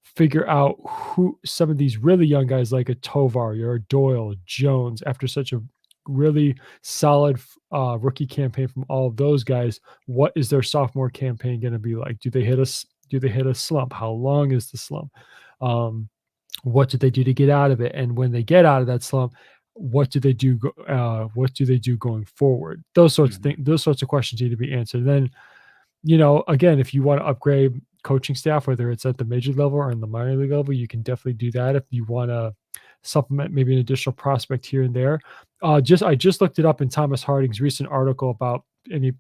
figure out who some of these really young guys like a Tovar or a Doyle, Jones, after such a really solid rookie campaign from all of those guys, what is their sophomore campaign going to be like? Do they hit a slump? How long is the slump? Um, what did they do to get out of it? And when they get out of that slump, what do they do going forward? Those sorts of Mhm. things, those sorts of questions need to be answered. Then, again, if you want to upgrade coaching staff, whether it's at the major level or in the minor league level, you can definitely do that. If you want to supplement maybe an additional prospect here and there. I just looked it up in Thomas Harding's recent article about any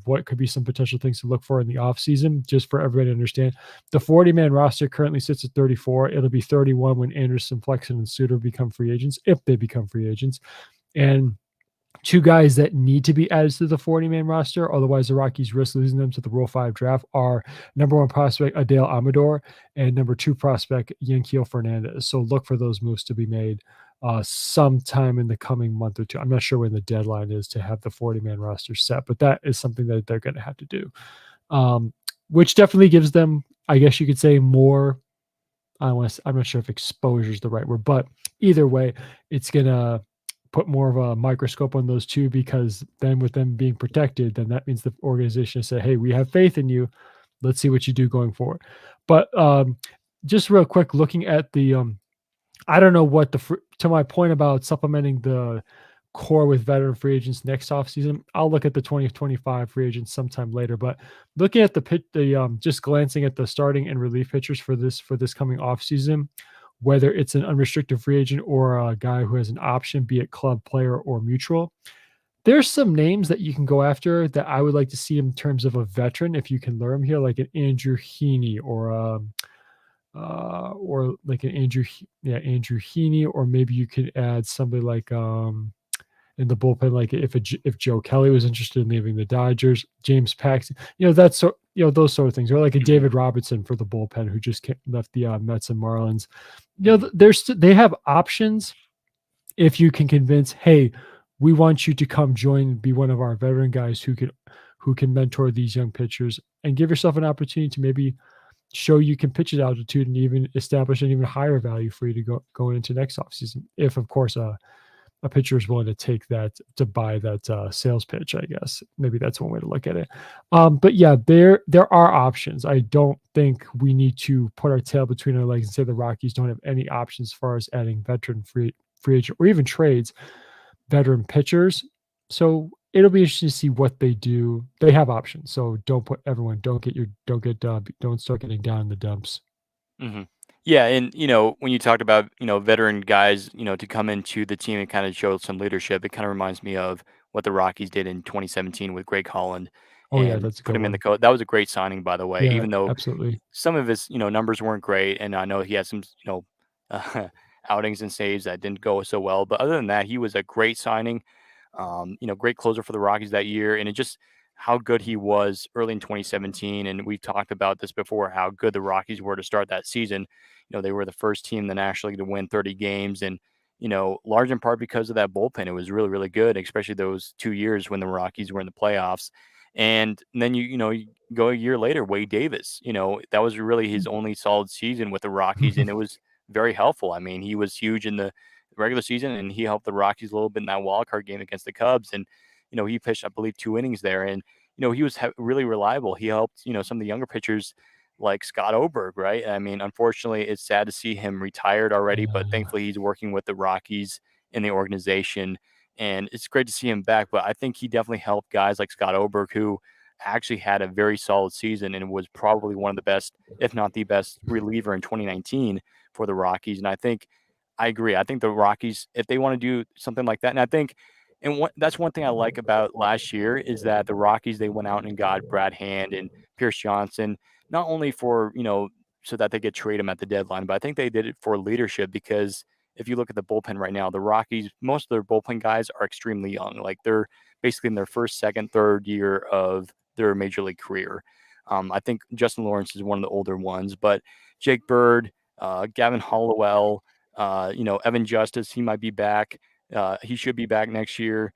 what could be some potential things to look for in the offseason, just for everybody to understand. The 40-man roster currently sits at 34. It'll be 31 when Anderson, Flexen, and Suter become free agents, if they become free agents. And two guys that need to be added to the 40-man roster, otherwise the Rockies risk losing them to the Rule 5 draft, are number one prospect Adele Amador and number two prospect Yanquiel Fernandez. So look for those moves to be made sometime in the coming month or two. I'm not sure when the deadline is to have the 40-man roster set, but that is something that they're going to have to do, um, which definitely gives them, I guess you could say, more. I'm not sure if exposure is the right word, but either way, it's gonna put more of a microscope on those two, because then with them being protected, then that means the organization said, "Hey, we have faith in you. Let's see what you do going forward." But just real quick, looking at the I don't know what to my point about supplementing the core with veteran free agents next offseason. I'll look at the 2025 free agents sometime later. But looking at just glancing at the starting and relief pitchers for this coming offseason, whether it's an unrestricted free agent or a guy who has an option, be it club, player, or mutual, there's some names that you can go after that I would like to see in terms of a veteran, if you can lure him here, like an Andrew Heaney or like an Andrew Heaney, or maybe you could add somebody like in the bullpen, like if Joe Kelly was interested in leaving the Dodgers, James Paxton, those sort of things, or like a Mhm. David Robertson for the bullpen who just left the Mets and Marlins. Mhm. They have options if you can convince, hey, we want you to come join, be one of our veteran guys who can mentor these young pitchers, and give yourself an opportunity to maybe show you can pitch at altitude and even establish an even higher value for you to go going into next offseason. If of course a pitcher is willing to take that, to buy that sales pitch, I guess maybe that's one way to look at it. But yeah, there are options. I don't think we need to put our tail between our legs and say the Rockies don't have any options as far as adding veteran free agent or even trades veteran pitchers. So it'll be interesting to see what they do. They have options. So don't start getting down in the dumps. Mhm. Yeah, and, when you talked about, veteran guys, to come into the team and kinda show some leadership, it kinda reminds me of what the Rockies did in 2017 with Greg Holland Oh yeah, and that's a put good him in the one. coat. That was a great signing, by the way, Yeah, even though absolutely. some of his, numbers weren't great, and I know he had some, outings and saves that didn't go so well, but other than that, he was a great signing. Great closer for the Rockies that year, and it just how good he was early in 2017. And we've talked about this before, how good the Rockies were to start that season. They were the first team in the National League to win 30 games, and large in part because of that bullpen. It was really, really good, especially those 2 years when the Rockies were in the playoffs. And then you go a year later, Wade Davis. That was really his only solid season with the Rockies, and it was very helpful. I mean, he was huge in the regular season, and he helped the Rockies a little bit in that wild card game against the Cubs. And he pitched, I believe, 2 innings there, and he was really reliable. He helped some of the younger pitchers like Scott Oberg, right? I mean, unfortunately, it's sad to see him retired already, but Yeah. thankfully he's working with the Rockies in the organization, and it's great to see him back. But I think he definitely helped guys like Scott Oberg, who actually had a very solid season and was probably one of the best, if not the best, reliever in 2019 for the Rockies. And I agree. I think the Rockies, if they want to do something like that, and I think, that's one thing I like about last year is that the Rockies, they went out and got Brad Hand and Pierce Johnson, not only for so that they could trade him at the deadline, but I think they did it for leadership, because if you look at the bullpen right now, the Rockies, most of their bullpen guys are extremely young. Like they're basically in their first, second, third year of their major league career. I think Justin Lawrence is one of the older ones, but Jake Bird, Gavin Hollowell, Evan Justice, he might be back. He should be back next year.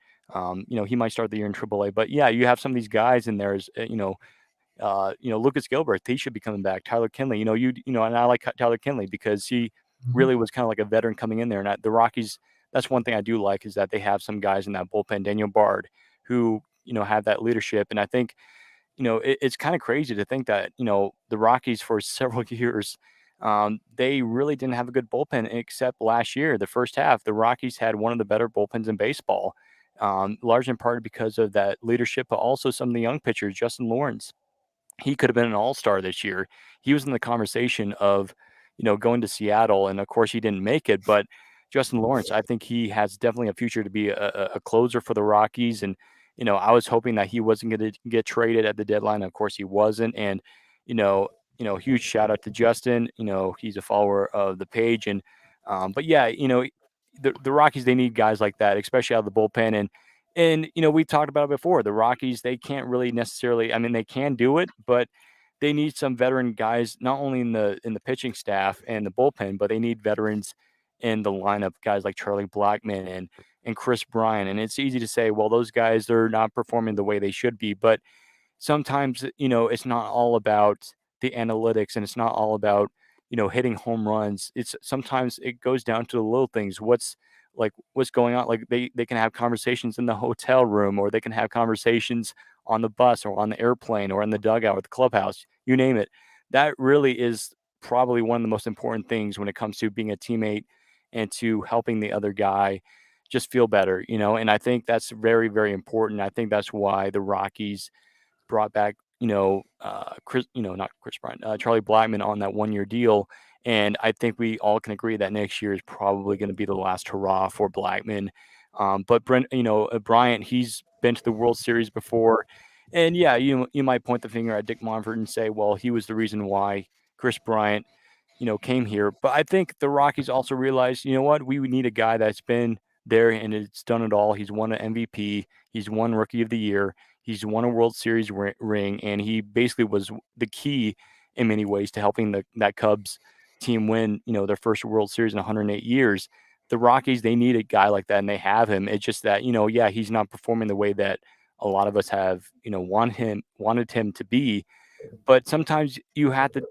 He might start the year in AAA. But yeah, you have some of these guys in there. Lucas Gilbert, he should be coming back. Tyler Kinley, and I like Tyler Kinley because he Mhm. really was kind of like a veteran coming in there. And the Rockies, that's one thing I do like is that they have some guys in that bullpen, Daniel Bard, who have that leadership, and I think it's kind of crazy to think that, the Rockies for several years, they really didn't have a good bullpen except last year, the first half. The Rockies had one of the better bullpens in baseball, large in part because of that leadership, but also some of the young pitchers, Justin Lawrence. He could have been an all-star this year. He was in the conversation of, going to Seattle, and of course he didn't make it, but Justin Lawrence, I think he has definitely a future to be a closer for the Rockies. And, I was hoping that he wasn't going to get traded at the deadline. Of course he wasn't. And, you know, huge shout out to Justin. He's a follower of the page. And, but yeah, the Rockies, they need guys like that, especially out of the bullpen. And we talked about it before. The Rockies, they can't really necessarily. I mean, they can do it, but they need some veteran guys, not only in the pitching staff and the bullpen, but they need veterans in the lineup, guys like Charlie Blackmon and Chris Bryant. And it's easy to say, well, those guys, they're not performing the way they should be, but sometimes, it's not all about the analytics, and it's not all about, hitting home runs. It's sometimes it goes down to the little things. What's going on? Like they can have conversations in the hotel room, or they can have conversations on the bus or on the airplane or in the dugout or the clubhouse, you name it. That really is probably one of the most important things when it comes to being a teammate and to helping the other guy just feel better, and I think that's very, very important. I think that's why the Rockies brought back, not Chris Bryant, Charlie Blackmon on that 1-year deal. And I think we all can agree that next year is probably going to be the last hurrah for Blackmon. But Bryant, he's been to the World Series before. And yeah, you might point the finger at Dick Monfort and say, well, he was the reason why Chris Bryant, came here. But I think the Rockies also realized, you know what, we would need a guy that's been there and has done it all. He's won an MVP, he's won Rookie of the Year, he's won a World Series ring, and he basically was the key in many ways to helping that Cubs team win, their first World Series in 108 years. The Rockies, they need a guy like that, and they have him. It's just that, yeah, he's not performing the way that a lot of us have, wanted him to be, but sometimes you have to,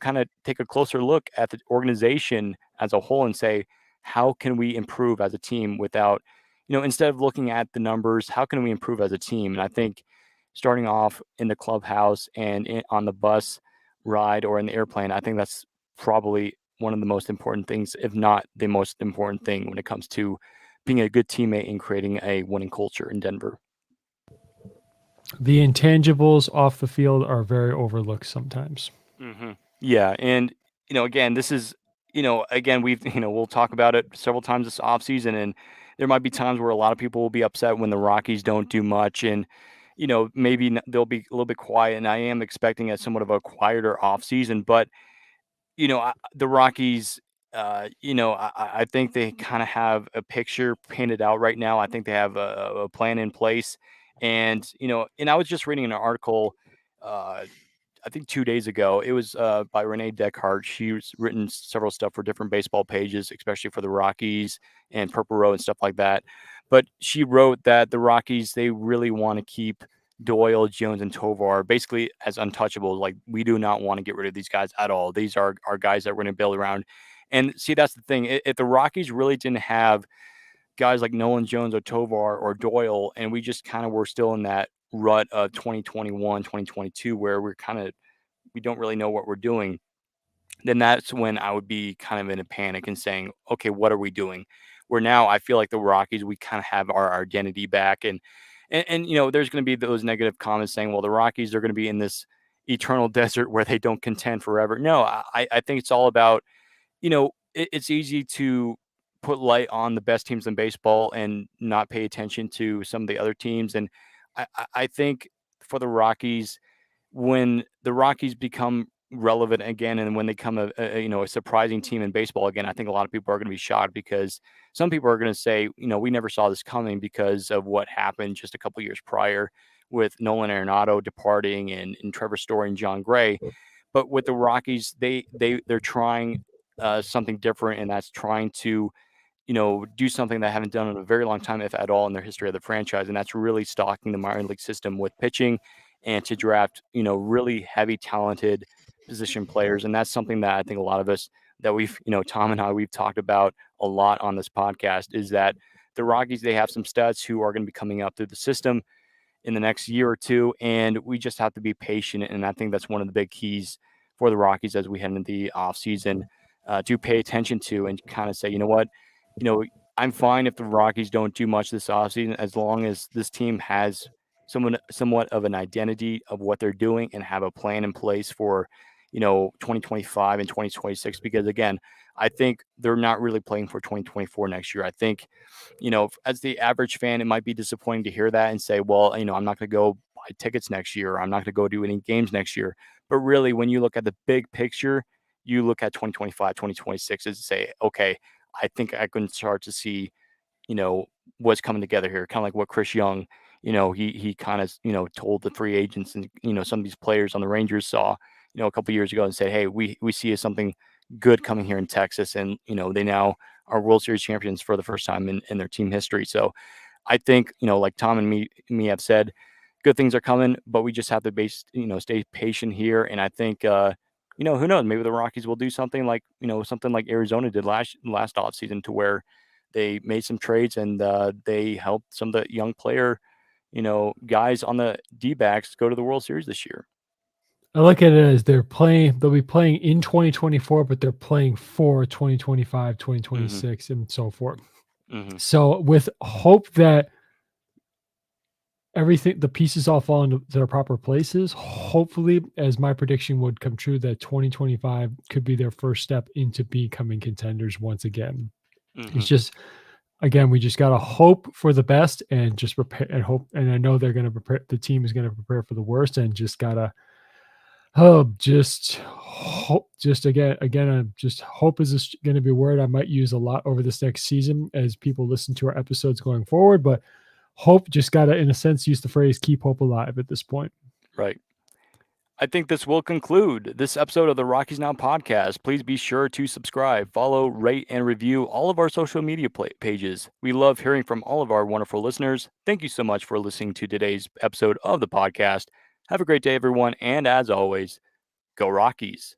kind of take a closer look at the organization as a whole and say, how can we improve as a team without, instead of looking at the numbers, how can we improve as a team? And I think starting off in the clubhouse and on the bus ride or in the airplane, I think that's probably one of the most important things, if not the most important thing when it comes to being a good teammate and creating a winning culture in Denver. The intangibles off the field are very overlooked sometimes. Yeah, and again, this is, again, we'll talk about it several times this offseason, and there might be times where a lot of people will be upset when the Rockies don't do much, and maybe they'll be a little bit quiet. And I am expecting a somewhat of a quieter offseason, but the Rockies, I think they kind of have a picture painted out right now. I think they have a plan in place, and and I was just reading an article. Uh, I think 2 days ago. It was, by Renee Deckhart. She's written several stuff for different baseball pages, especially for the Rockies and Purple Row and stuff like that. But she wrote that the Rockies, they really wanna keep Doyle, Jones, and Tovar basically as untouchables. Like, we do not wanna get rid of these guys at all. These are guys that we're gonna build around. And see, that's the thing. If the Rockies really didn't have guys like Nolan Jones or Tovar or Doyle, and we just kind of were still in that rut of 2021, 2022, where we don't really know what we're doing, then that's when I would be kind of in a panic and saying, okay, what are we doing? Where now I feel like the Rockies, we kind of have our identity back. And there's going to be those negative comments saying, well, the Rockies are going to be in this eternal desert where they don't contend forever. No, I think it's all about, it's easy to put light on the best teams in baseball and not pay attention to some of the other teams. And I think for the Rockies, when the Rockies become relevant again, and when they become a surprising team in baseball again, I think a lot of people are going to be shocked, because some people are going to say, we never saw this coming because of what happened just a couple years prior with Nolan Arenado departing and Trevor Story and John Gray. But with the Rockies, they're trying something different, and that's trying to do something they haven't done in a very long time, if at all, in their history of the franchise. And that's really stocking the minor league system with pitching and to draft, really heavy, talented position players. And that's something that I think a lot of us that Tom and I, we've talked about a lot on this podcast is that the Rockies, they have some studs who are going to be coming up through the system in the next year or two, and we just have to be patient. And I think that's one of the big keys for the Rockies as we head into the offseason to pay attention to and kind of say, you know what, you know, I'm fine if the Rockies don't do much this offseason as long as this team has somewhat of an identity of what they're doing and have a plan in place for 2025 and 2026. Because again, I think they're not really playing for 2024 next year. I think as the average fan, it might be disappointing to hear that and say, well, I'm not going to go buy tickets next year. Or I'm not going to go do any games next year. But really, when you look at the big picture, you look at 2025, 2026 and say, okay, I think I can start to see, you know, what's coming together here. Kind of like what Chris Young, he kind of, told the free agents and, some of these players on the Rangers saw, a couple years ago and said, hey, we see something good coming here in Texas. And, they now are World Series champions for the first time in their team history. So I think, like Tom and me have said, good things are coming, but we just have to stay patient here. And I think, who knows, maybe the Rockies will do something like, something like Arizona did last offseason to where they made some trades and they helped some of the young player, guys on the D-backs go to the World Series this year. I look at it as they'll be playing in 2024, but they're playing for 2025, Mm-hmm. 2026, and so forth. Mm-hmm. So with hope that everything, the pieces all fall into their proper places, hopefully, as my prediction would come true, that 2025 could be their first step into becoming contenders once again. Mm-hmm. It's just, again, we just got to hope for the best and just prepare and hope. And I know they're going to prepare, the team is going to prepare for the worst, and just got to, just hope, just again, just hope is going to be a word I might use a lot over this next season as people listen to our episodes going forward. But hope, just got to, in a sense, use the phrase keep hope alive at this point. Right. I think this will conclude this episode of the Rockies Now podcast. Please be sure to subscribe, follow, rate, and review all of our social media pages. We love hearing from all of our wonderful listeners. Thank you so much for listening to today's episode of the podcast. Have a great day, everyone. And as always, go Rockies.